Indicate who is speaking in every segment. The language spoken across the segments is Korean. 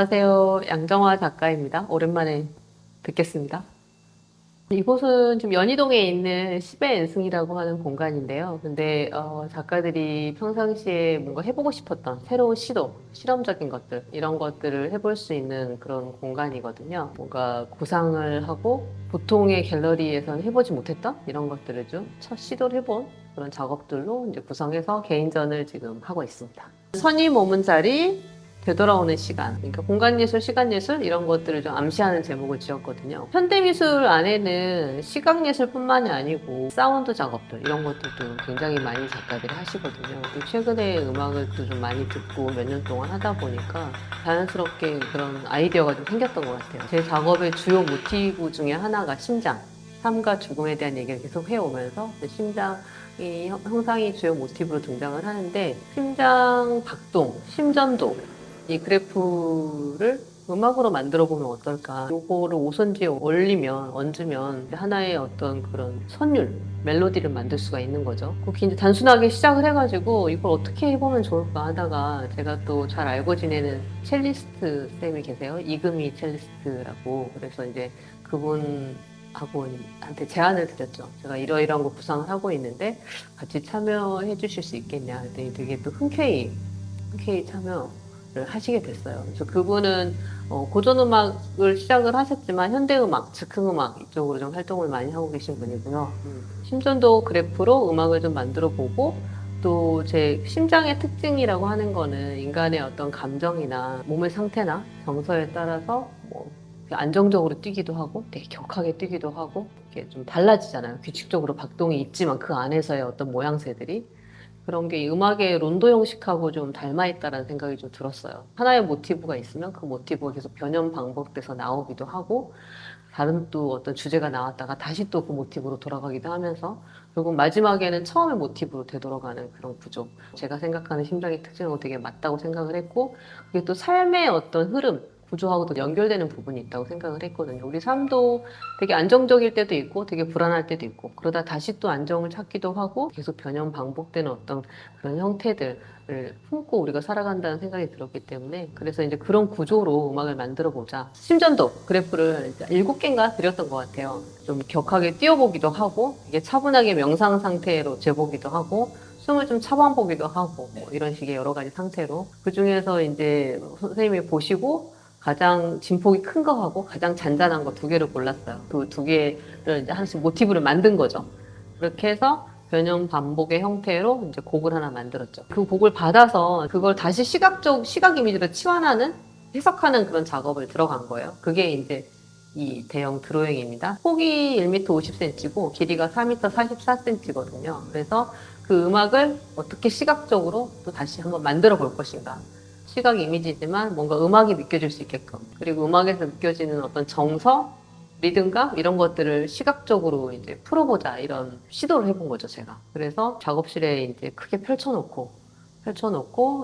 Speaker 1: 안녕하세요. 양정화 작가입니다. 오랜만에 뵙겠습니다. 이곳은 좀 연희동에 있는 10의 엔승이라고 하는 공간인데요. 근데 작가들이 평상시에 뭔가 해보고 싶었던 새로운 시도, 실험적인 것들, 이런 것들을 해볼 수 있는 그런 공간이거든요. 뭔가 구상을 하고 보통의 갤러리에서는 해보지 못했던 이런 것들을 좀 첫 시도를 해본 그런 작업들로 이제 구성해서 개인전을 지금 하고 있습니다. 선이 머문 자리, 되돌아오는 시간, 그러니까 공간예술, 시간예술 이런 것들을 좀 암시하는 제목을 지었거든요. 현대미술 안에는 시각예술뿐만이 아니고 사운드 작업들 이런 것들도 굉장히 많이 작가들이 하시거든요. 최근에 음악을 또 좀 많이 듣고 몇 년 동안 하다 보니까 자연스럽게 그런 아이디어가 좀 생겼던 것 같아요. 제 작업의 주요 모티브 중에 하나가 심장, 삶과 죽음에 대한 얘기를 계속 해오면서 심장이 형상이 주요 모티브로 등장을 하는데 심장 박동, 심전도 이 그래프를 음악으로 만들어 보면 어떨까? 요거를 오선지에 올리면, 얹으면 하나의 어떤 그런 선율, 멜로디를 만들 수가 있는 거죠. 그렇게 이제 단순하게 시작을 해가지고 이걸 어떻게 해보면 좋을까 하다가 제가 또 잘 알고 지내는 첼리스트 쌤이 계세요. 이금희 첼리스트라고. 그래서 이제 그분하고한테 제안을 드렸죠. 제가 이러이러한 거 구상을 하고 있는데 같이 참여해 주실 수 있겠냐. 그랬더니 되게 또 흔쾌히 참여를 하시게 됐어요. 그래서 그분은 고전 음악을 시작을 하셨지만 현대음악, 즉흥음악 이쪽으로 좀 활동을 많이 하고 계신 분이고요. 심전도 그래프로 음악을 좀 만들어 보고 또 제 심장의 특징이라고 하는 거는 인간의 어떤 감정이나 몸의 상태나 정서에 따라서 뭐 안정적으로 뛰기도 하고 되게 격하게 뛰기도 하고 이게 좀 달라지잖아요. 규칙적으로 박동이 있지만 그 안에서의 어떤 모양새들이 그런 게 이 음악의 론도 형식하고 좀 닮아 있다라는 생각이 좀 들었어요. 하나의 모티브가 있으면 그 모티브가 계속 변형 반복돼서 나오기도 하고 다른 또 어떤 주제가 나왔다가 다시 또 그 모티브로 돌아가기도 하면서 결국 마지막에는 처음의 모티브로 되돌아가는 그런 구조. 제가 생각하는 심장의 특징하고 되게 맞다고 생각을 했고 그게 또 삶의 어떤 흐름, 구조하고도 연결되는 부분이 있다고 생각을 했거든요. 우리 삶도 되게 안정적일 때도 있고 되게 불안할 때도 있고 그러다 다시 또 안정을 찾기도 하고 계속 변형 반복되는 어떤 그런 형태들을 품고 우리가 살아간다는 생각이 들었기 때문에 그래서 이제 그런 구조로 음악을 만들어 보자. 심전도 그래프를 7개인가 드렸던 것 같아요. 좀 격하게 뛰어보기도 하고 이게 차분하게 명상 상태로 재보기도 하고 숨을 좀 차분보기도 하고 뭐 이런 식의 여러 가지 상태로 그 중에서 이제 선생님이 보시고 가장 진폭이 큰 거 하고 가장 잔잔한 거 2개를 골랐어요. 그 2개를 이제 하나씩 모티브를 만든 거죠. 그렇게 해서 변형 반복의 형태로 이제 곡을 하나 만들었죠. 그 곡을 받아서 그걸 다시 시각 이미지로 치환하는 해석하는 그런 작업을 들어간 거예요. 그게 이제 이 대형 드로잉입니다. 폭이 1m 50cm고 길이가 4m 44cm거든요. 그래서 그 음악을 어떻게 시각적으로 또 다시 한번 만들어 볼 것인가. 시각 이미지지만 뭔가 음악이 느껴질 수 있게끔 그리고 음악에서 느껴지는 어떤 정서, 리듬감 이런 것들을 시각적으로 이제 풀어보자 이런 시도를 해본 거죠 제가. 그래서 작업실에 이제 크게 펼쳐놓고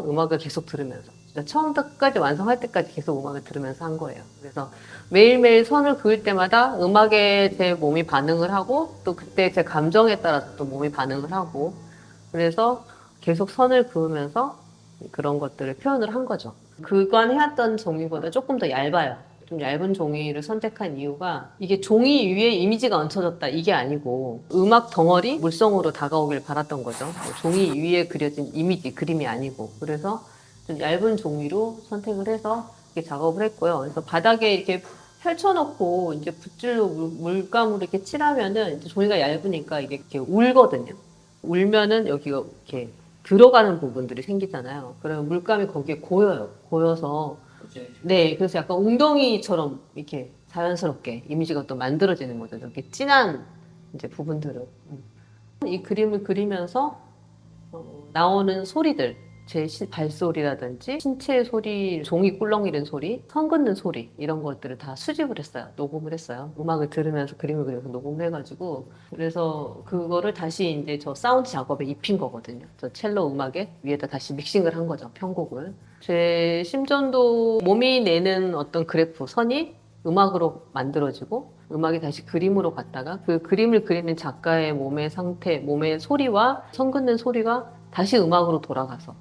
Speaker 1: 음악을 계속 들으면서 진짜 처음부터 끝까지 완성할 때까지 계속 음악을 들으면서 한 거예요. 그래서 매일매일 선을 그을 때마다 음악에 제 몸이 반응을 하고 또 그때 제 감정에 따라서 또 몸이 반응을 하고 그래서 계속 선을 그으면서 그런 것들을 표현을 한 거죠. 그간 해왔던 종이보다 조금 더 얇아요. 좀 얇은 종이를 선택한 이유가 이게 종이 위에 이미지가 얹혀졌다 이게 아니고 음악 덩어리 물성으로 다가오길 바랐던 거죠. 종이 위에 그려진 이미지 그림이 아니고 그래서 좀 얇은 종이로 선택을 해서 이렇게 작업을 했고요. 그래서 바닥에 이렇게 펼쳐놓고 이제 붓질로 물감으로 이렇게 칠하면은 이제 종이가 얇으니까 이게 이렇게 울거든요. 울면은 여기가 이렇게 들어가는 부분들이 생기잖아요. 그러면 물감이 거기에 고여요. 고여서 네, 그래서 약간 웅덩이처럼 이렇게 자연스럽게 이미지가 또 만들어지는 거죠. 이렇게 진한 이제 부분들은. 이 그림을 그리면서 나오는 소리들, 제 발소리라든지 신체 소리, 종이 꿀렁이는 소리, 선 긋는 소리 이런 것들을 다 수집을 했어요. 녹음을 했어요. 음악을 들으면서 그림을 그리면서 녹음을 해가지고 그래서 그거를 다시 이제 저 사운드 작업에 입힌 거거든요. 저 첼로 음악에 위에다 다시 믹싱을 한 거죠. 편곡을. 제 심전도 몸이 내는 어떤 그래프, 선이 음악으로 만들어지고 음악이 다시 그림으로 갔다가 그 그림을 그리는 작가의 몸의 상태, 몸의 소리와 선 긋는 소리가 다시 음악으로 돌아가서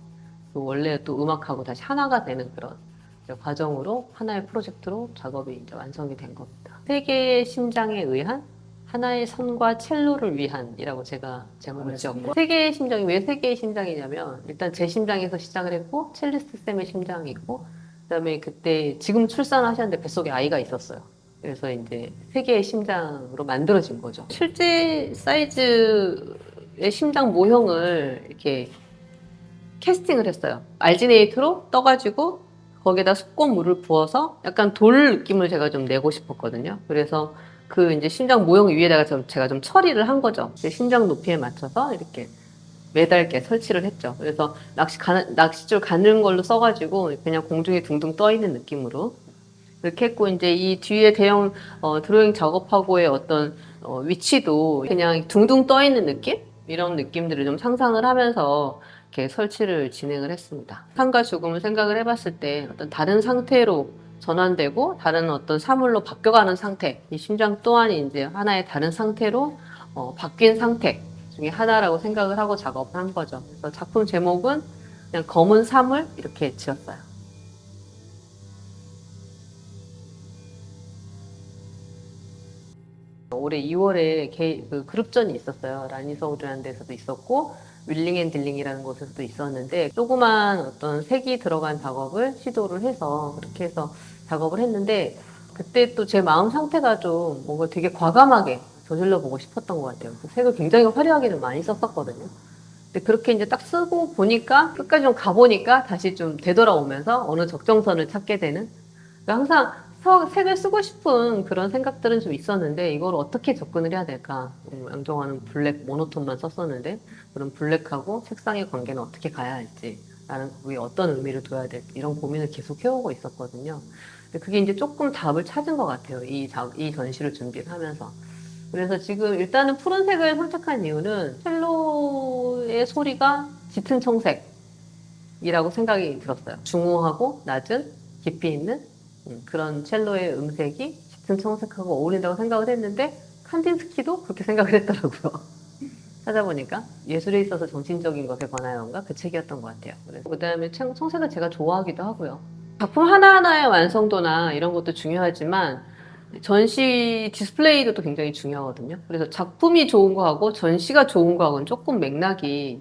Speaker 1: 또 원래 또 음악하고 다시 하나가 되는 그런 이제 과정으로 하나의 프로젝트로 작업이 이제 완성이 된 겁니다. 세 개의 심장에 의한 하나의 선과 첼로를 위한이라고 제가 제목을 지었고, 세 개의 심장이 왜 세 개의 심장이냐면 일단 제 심장에서 시작을 했고 첼리스트 쌤의 심장이 있고 그다음에 그때 지금 출산하셨는데 뱃속에 아이가 있었어요. 그래서 이제 세 개의 심장으로 만들어진 거죠. 실제 사이즈의 심장 모형을 이렇게 캐스팅을 했어요. 알지네이트로 떠가지고 거기에다 수돗물을 부어서 약간 돌 느낌을 제가 좀 내고 싶었거든요. 그래서 그 이제 심장 모형 위에다가 제가 좀 처리를 한 거죠. 심장 높이에 맞춰서 이렇게 매달게 설치를 했죠. 그래서 낚싯줄 가는 걸로 써가지고 그냥 공중에 둥둥 떠 있는 느낌으로 이렇게 했고, 이제 이 뒤에 대형 드로잉 작업하고의 어떤 위치도 그냥 둥둥 떠 있는 느낌? 이런 느낌들을 좀 상상을 하면서 이렇게 설치를 진행을 했습니다. 삶과 죽음을 생각을 해봤을 때 어떤 다른 상태로 전환되고 다른 어떤 사물로 바뀌어가는 상태, 이 심장 또한 이제 하나의 다른 상태로 바뀐 상태 중에 하나라고 생각을 하고 작업을 한 거죠. 그래서 작품 제목은 그냥 검은 사물 이렇게 지었어요. 올해 2월에 그 그룹전이 있었어요. 라니서울이라는 데서도 있었고 윌링앤딜링이라는 곳에서도 있었는데 조그만 어떤 색이 들어간 작업을 시도를 해서 그렇게 해서 작업을 했는데 그때 또 제 마음 상태가 좀 뭔가 되게 과감하게 저질러 보고 싶었던 것 같아요. 색을 굉장히 화려하게 좀 많이 썼었거든요. 근데 그렇게 이제 딱 쓰고 보니까 끝까지 좀 가보니까 다시 좀 되돌아오면서 어느 적정선을 찾게 되는, 그러니까 항상 색을 쓰고 싶은 그런 생각들은 좀 있었는데 이걸 어떻게 접근을 해야 될까. 양정화는 블랙 모노톤만 썼었는데 그럼 블랙하고 색상의 관계는 어떻게 가야 할지 라는 거기에 어떤 의미를 둬야 될지 이런 고민을 계속 해오고 있었거든요. 근데 그게 이제 조금 답을 찾은 것 같아요. 이 전시를 준비를 하면서. 그래서 지금 일단은 푸른색을 선택한 이유는 첼로의 소리가 짙은 청색이라고 생각이 들었어요. 중후하고 낮은 깊이 있는 그런 첼로의 음색이 짙은 청색하고 어울린다고 생각을 했는데 칸딘스키도 그렇게 생각을 했더라고요. 찾아보니까 예술에 있어서 정신적인 것에 관하여인가 그 책이었던 것 같아요. 그래서 그다음에 청색을 제가 좋아하기도 하고요. 작품 하나하나의 완성도나 이런 것도 중요하지만 전시 디스플레이도 굉장히 중요하거든요. 그래서 작품이 좋은 거하고 전시가 좋은 거하고는 조금 맥락이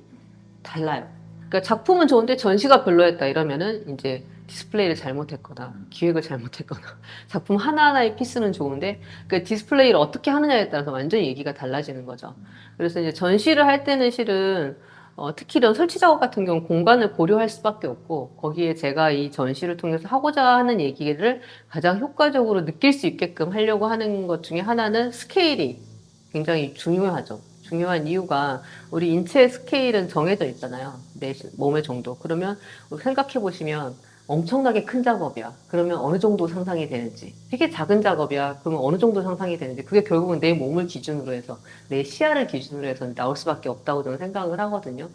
Speaker 1: 달라요. 그러니까 작품은 좋은데 전시가 별로였다 이러면은 이제 디스플레이를 잘못했거나 기획을 잘못했거나 작품 하나하나의 피스는 좋은데 그 디스플레이를 어떻게 하느냐에 따라서 완전히 얘기가 달라지는 거죠. 그래서 이제 전시를 할 때는 실은 특히 이런 설치 작업 같은 경우 공간을 고려할 수밖에 없고 거기에 제가 이 전시를 통해서 하고자 하는 얘기를 가장 효과적으로 느낄 수 있게끔 하려고 하는 것 중에 하나는 스케일이 굉장히 중요하죠. 중요한 이유가 우리 인체의 스케일은 정해져 있잖아요. 내 몸의 정도. 그러면 생각해 보시면 엄청나게 큰 작업이야. 그러면 어느 정도 상상이 되는지. 되게 작은 작업이야. 그러면 어느 정도 상상이 되는지. 그게 결국은 내 몸을 기준으로 해서, 내 시야를 기준으로 해서 나올 수밖에 없다고 저는 생각을 하거든요.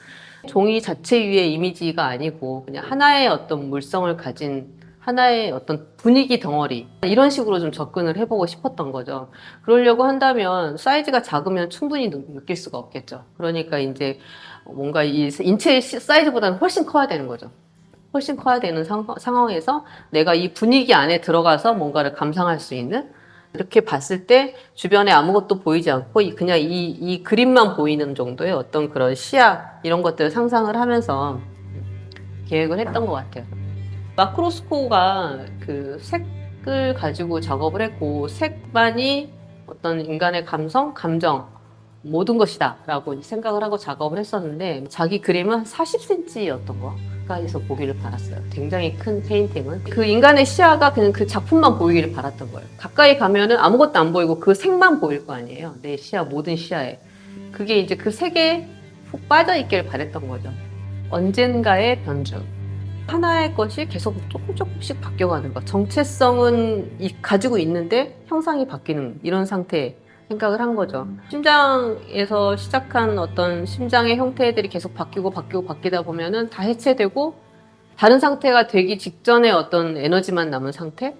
Speaker 1: 종이 자체 위의 이미지가 아니고 그냥 하나의 어떤 물성을 가진 하나의 어떤 분위기 덩어리 이런 식으로 좀 접근을 해보고 싶었던 거죠. 그러려고 한다면 사이즈가 작으면 충분히 느낄 수가 없겠죠. 그러니까 이제 뭔가 이 인체의 사이즈보다는 훨씬 커야 되는 거죠. 훨씬 커야 되는 상황에서 내가 이 분위기 안에 들어가서 뭔가를 감상할 수 있는, 이렇게 봤을 때 주변에 아무것도 보이지 않고 그냥 이 그림만 보이는 정도의 어떤 그런 시야 이런 것들을 상상을 하면서 계획을 했던 것 같아요. 마크로스코가 그 색을 가지고 작업을 했고 색만이 어떤 인간의 감성, 감정 모든 것이다 라고 생각을 하고 작업을 했었는데 자기 그림은 40cm였던 거가 해서 보기를 바랐어요. 굉장히 큰 페인팅은 그 인간의 시야가 그냥 그 작품만 보이기를 바랐던 거예요. 가까이 가면은 아무것도 안 보이고 그 색만 보일 거 아니에요. 내 시야, 모든 시야에. 그게 이제 그 색에 푹 빠져 있기를 바랬던 거죠. 언젠가의 변주. 하나의 것이 계속 조금씩 바뀌어가는 것. 정체성은 가지고 있는데 형상이 바뀌는 이런 상태 생각을 한 거죠. 심장에서 시작한 어떤 심장의 형태들이 계속 바뀌다 보면은 다 해체되고 다른 상태가 되기 직전에 어떤 에너지만 남은 상태?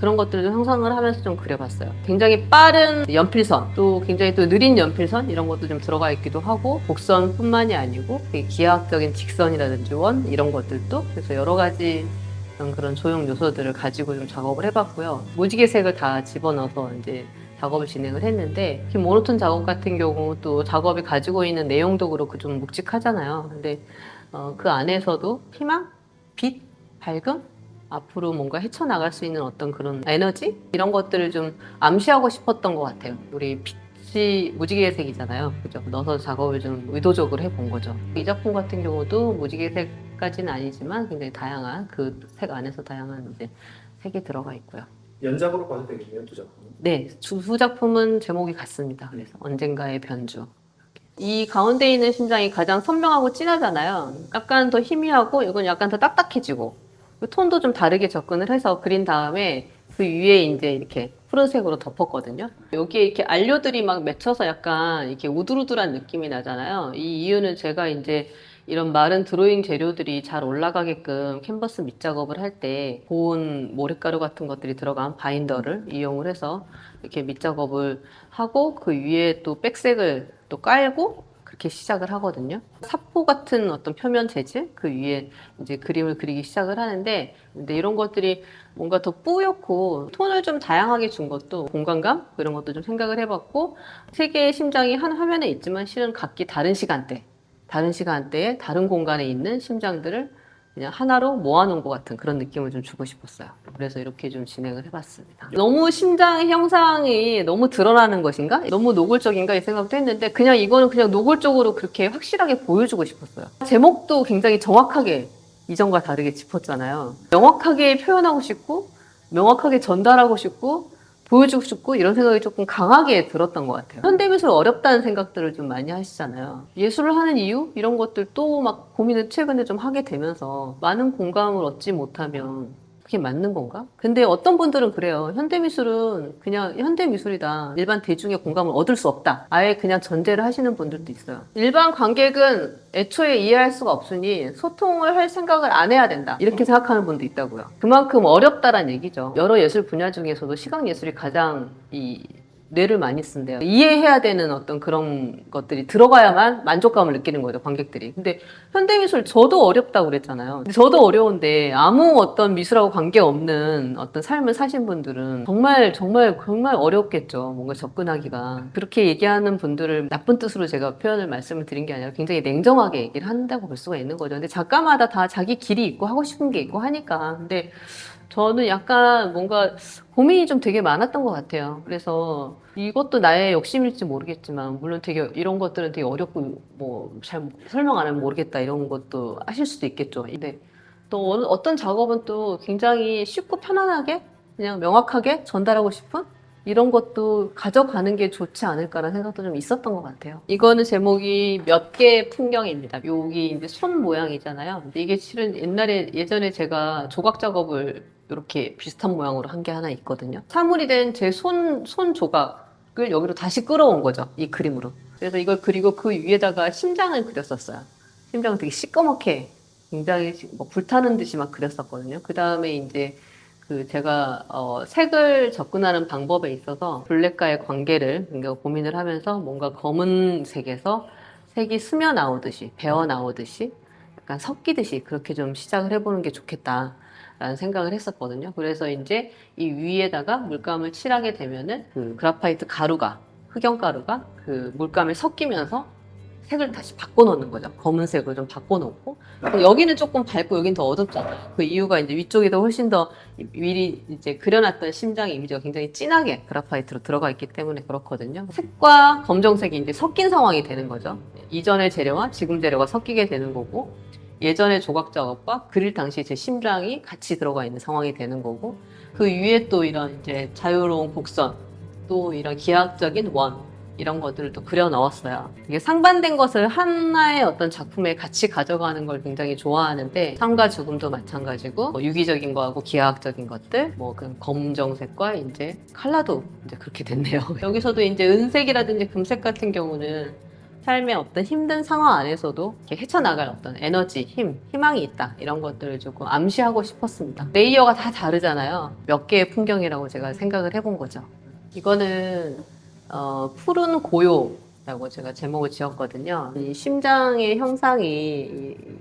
Speaker 1: 그런 것들을 좀 상상을 하면서 좀 그려봤어요. 굉장히 빠른 연필선, 또 굉장히 또 느린 연필선 이런 것도 좀 들어가 있기도 하고 곡선뿐만이 아니고 기하학적인 직선이라든지 원 이런 것들도 그래서 여러 가지 그런 조형 요소들을 가지고 좀 작업을 해봤고요. 무지개색을 다 집어넣어서 이제 작업을 진행을 했는데, 모노톤 작업 같은 경우 또 작업이 가지고 있는 내용도 그렇고 좀 묵직하잖아요. 근데 그 안에서도 희망, 빛, 밝음, 앞으로 뭔가 헤쳐나갈 수 있는 어떤 그런 에너지? 이런 것들을 좀 암시하고 싶었던 것 같아요. 우리 빛이 무지개색이잖아요. 그죠? 넣어서 작업을 좀 의도적으로 해본 거죠. 이 작품 같은 경우도 무지개색까지는 아니지만 굉장히 다양한, 그 색 안에서 다양한 이제 색이 들어가 있고요.
Speaker 2: 연작으로 봐도 되겠네요, 두 작품.
Speaker 1: 네, 두 작품은 제목이 같습니다. 그래서 언젠가의 변주. 이 가운데 있는 심장이 가장 선명하고 진하잖아요. 약간 더 희미하고 이건 약간 더 딱딱해지고 톤도 좀 다르게 접근을 해서 그린 다음에 그 위에 이제 이렇게 푸른색으로 덮었거든요. 여기에 이렇게 안료들이 막 맺혀서 약간 이렇게 우두루두란 느낌이 나잖아요. 이 이유는 제가 이제 이런 마른 드로잉 재료들이 잘 올라가게끔 캔버스 밑작업을 할 때 고운 모래가루 같은 것들이 들어간 바인더를 이용을 해서 이렇게 밑작업을 하고 그 위에 또 백색을 또 깔고 그렇게 시작을 하거든요. 사포 같은 어떤 표면 재질 그 위에 이제 그림을 그리기 시작을 하는데, 근데 이런 것들이 뭔가 더 뿌옇고 톤을 좀 다양하게 준 것도 공간감 이런 것도 좀 생각을 해봤고, 세 개의 심장이 한 화면에 있지만 실은 각기 다른 시간대에 다른 공간에 있는 심장들을 그냥 하나로 모아놓은 것 같은 그런 느낌을 좀 주고 싶었어요. 그래서 이렇게 좀 진행을 해봤습니다. 너무 심장 형상이 너무 드러나는 것인가? 너무 노골적인가? 이 생각도 했는데 그냥 이거는 그냥 노골적으로 그렇게 확실하게 보여주고 싶었어요. 제목도 굉장히 정확하게 이전과 다르게 짚었잖아요. 명확하게 표현하고 싶고 명확하게 전달하고 싶고 보여주고 싶고 이런 생각이 조금 강하게 들었던 것 같아요. 현대미술 어렵다는 생각들을 좀 많이 하시잖아요. 예술을 하는 이유? 이런 것들도 막 고민을 최근에 좀 하게 되면서 많은 공감을 얻지 못하면 그게 맞는 건가? 근데 어떤 분들은 그래요. 현대미술은 그냥 현대미술이다. 일반 대중의 공감을 얻을 수 없다. 아예 그냥 전제를 하시는 분들도 있어요. 일반 관객은 애초에 이해할 수가 없으니 소통을 할 생각을 안 해야 된다. 이렇게 생각하는 분도 있다고요. 그만큼 어렵다라는 얘기죠. 여러 예술 분야 중에서도 시각예술이 가장 뇌를 많이 쓴대요. 이해해야 되는 어떤 그런 것들이 들어가야만 만족감을 느끼는 거죠, 관객들이. 근데 현대미술 저도 어렵다고 그랬잖아요. 근데 저도 어려운데 아무 어떤 미술하고 관계없는 어떤 삶을 사신 분들은 정말 어렵겠죠. 뭔가 접근하기가. 그렇게 얘기하는 분들을 나쁜 뜻으로 제가 말씀을 드린 게 아니라 굉장히 냉정하게 얘기를 한다고 볼 수가 있는 거죠. 근데 작가마다 다 자기 길이 있고 하고 싶은 게 있고 하니까. 근데 저는 약간 뭔가 고민이 좀 되게 많았던 것 같아요. 그래서 이것도 나의 욕심일지 모르겠지만, 물론 되게 이런 것들은 되게 어렵고 뭐 잘 설명 안 하면 모르겠다 이런 것도 하실 수도 있겠죠. 근데 또 어떤 작업은 또 굉장히 쉽고 편안하게 그냥 명확하게 전달하고 싶은 이런 것도 가져가는 게 좋지 않을까라는 생각도 좀 있었던 것 같아요. 이거는 제목이 몇 개의 풍경입니다. 여기 이제 손 모양이잖아요. 근데 이게 실은 예전에 제가 조각 작업을 이렇게 비슷한 모양으로 한 게 하나 있거든요. 사물이 된 제 손 조각을 여기로 다시 끌어온 거죠. 이 그림으로. 그래서 이걸 그리고 그 위에다가 심장을 그렸었어요. 심장을 되게 시꺼멓게 굉장히 뭐 불타는 듯이 막 그렸었거든요. 그 다음에 이제 제가 색을 접근하는 방법에 있어서 블랙과의 관계를 굉장히 고민을 하면서 뭔가 검은색에서 색이 스며 나오듯이 배어 나오듯이 약간 섞이듯이 그렇게 좀 시작을 해보는 게 좋겠다라는 생각을 했었거든요. 그래서 이제 이 위에다가 물감을 칠하게 되면은 그 그라파이트 가루가 흑연가루가 그 물감에 섞이면서 색을 다시 바꿔놓는 거죠. 검은색을 좀 바꿔놓고 여기는 조금 밝고 여기는 더 어둡잖아요. 그 이유가 이제 위쪽에도 훨씬 더 미리 이제 그려놨던 심장 이미지가 굉장히 진하게 그라파이트로 들어가 있기 때문에 그렇거든요. 색과 검정색이 이제 섞인 상황이 되는 거죠. 이전의 재료와 지금 재료가 섞이게 되는 거고, 예전의 조각 작업과 그릴 당시 제 심장이 같이 들어가 있는 상황이 되는 거고, 그 위에 또 이런 이제 자유로운 곡선, 또 이런 기하학적인 원, 이런 것들을 또 그려 넣었어요. 이게 상반된 것을 하나의 어떤 작품에 같이 가져가는 걸 굉장히 좋아하는데, 삶과 죽음도 마찬가지고, 뭐 유기적인 거하고 기하학적인 것들, 뭐 그 검정색과 이제 칼라도 이제 그렇게 됐네요. 여기서도 이제 은색이라든지 금색 같은 경우는 삶의 어떤 힘든 상황 안에서도 이렇게 헤쳐나갈 어떤 에너지, 희망이 있다. 이런 것들을 조금 암시하고 싶었습니다. 레이어가 다 다르잖아요. 몇 개의 풍경이라고 제가 생각을 해본 거죠. 이거는 푸른 고요 라고 제가 제목을 지었거든요. 이 심장의 형상이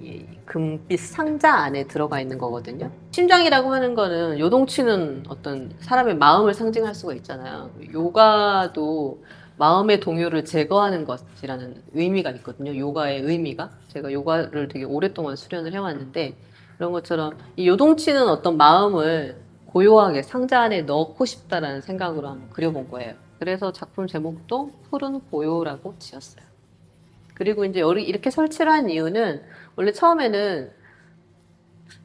Speaker 1: 이 금빛 상자 안에 들어가 있는 거거든요. 심장이라고 하는 거는 요동치는 어떤 사람의 마음을 상징할 수가 있잖아요. 요가도 마음의 동요를 제거하는 것이라는 의미가 있거든요. 요가의 의미가. 제가 요가를 되게 오랫동안 수련을 해왔는데 그런 것처럼 이 요동치는 어떤 마음을 고요하게 상자 안에 넣고 싶다라는 생각으로 한번 그려본 거예요. 그래서 작품 제목도 푸른 고요라고 지었어요. 그리고 이제 이렇게 설치를 한 이유는 원래 처음에는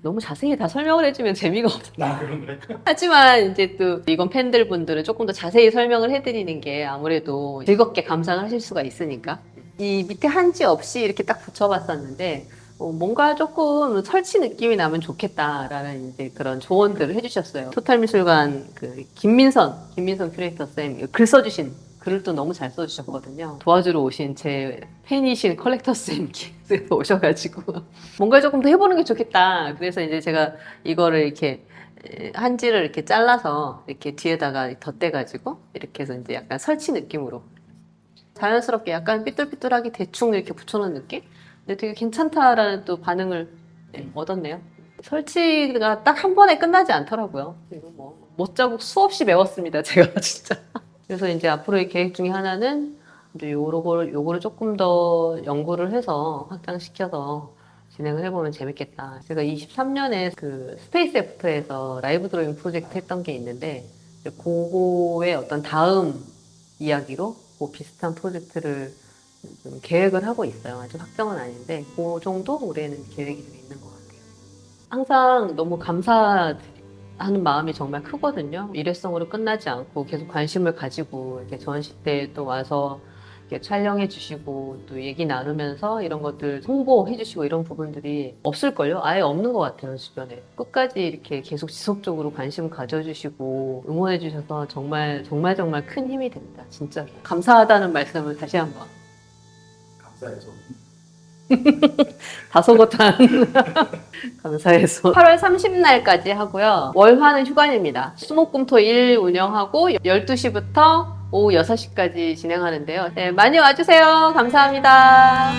Speaker 1: 너무 자세히 다 설명을 해주면 재미가 없어요.
Speaker 2: 그런가요?
Speaker 1: 하지만 이제 또 이건 팬들 분들은 조금 더 자세히 설명을 해드리는 게 아무래도 즐겁게 감상하실 수가 있으니까. 이 밑에 한지 없이 이렇게 딱 붙여봤었는데 뭔가 조금 설치 느낌이 나면 좋겠다라는 이제 그런 조언들을 해주셨어요. 토탈미술관 그 김민선 큐레이터 쌤 글 써주신 글을 또 너무 잘 써주셨거든요. 도와주러 오신 제 팬이신 컬렉터 쌤께서 오셔가지고 뭔가 조금 더 해보는 게 좋겠다. 그래서 이제 제가 이거를 이렇게 한지를 이렇게 잘라서 이렇게 뒤에다가 덧대가지고 이렇게 해서 이제 약간 설치 느낌으로 자연스럽게 약간 삐뚤삐뚤하게 대충 이렇게 붙여놓은 느낌? 근데 되게 괜찮다라는 또 반응을 얻었네요. 설치가 딱 한 번에 끝나지 않더라고요. 이거 뭐 못자국 수없이 메웠습니다, 제가 진짜. 그래서 이제 앞으로의 계획 중에 하나는 이제 요거를 조금 더 연구를 해서 확장시켜서 진행을 해보면 재밌겠다. 제가 23년에 그 스페이스 애프터에서 라이브 드로잉 프로젝트 했던 게 있는데 그거의 어떤 다음 이야기로 그 비슷한 프로젝트를 좀 계획을 하고 있어요. 아직 확정은 아닌데 그 정도 올해는 계획이 좀 있는 것 같아요. 항상 너무 감사하는 마음이 정말 크거든요. 일회성으로 끝나지 않고 계속 관심을 가지고 이렇게 전시 때 또 와서 이렇게 촬영해 주시고 또 얘기 나누면서 이런 것들 홍보해 주시고 이런 부분들이 없을걸요? 아예 없는 것 같아요, 주변에. 끝까지 이렇게 계속 지속적으로 관심 가져주시고 응원해 주셔서 정말 큰 힘이 됩니다. 진짜 감사하다는 말씀을 다시 한번.
Speaker 2: 감사해서.
Speaker 1: 다소곳한 감사해서 8월 30날까지 하고요. 월화는 휴관입니다. 수목금토일 운영하고 12시부터 오후 6시까지 진행하는데요. 네, 많이 와주세요. 감사합니다.